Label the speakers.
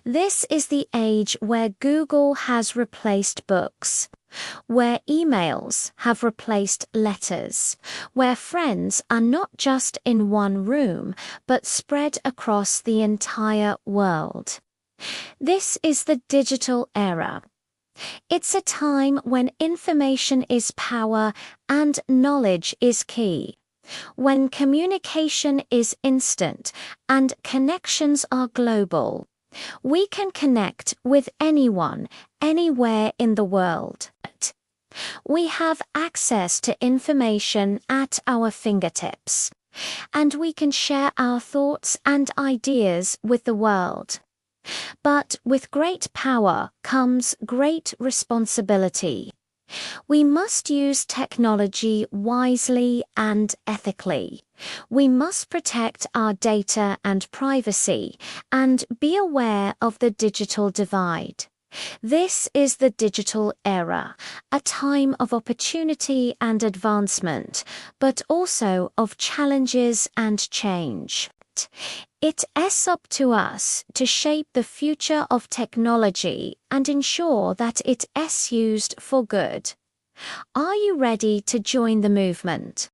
Speaker 1: This is the age where Google has replaced books, where emails have replaced letters, where friends are not just in one room, but spread across the entire world. This is the digital era. It's a time when information is power and knowledge is key, when communication is instant and connections are global. We can connect with anyone, anywhere in the world. We have access to information at our fingertips, and we can share our thoughts and ideas with the world. But with great power comes great responsibility. We must use technology wisely and ethically. We must protect our data and privacy and be aware of the digital divide. This is the digital era, a time of opportunity and advancement, but also of challenges and change. It's up to us to shape the future of technology and ensure that it is used for good. Are you ready to join the movement?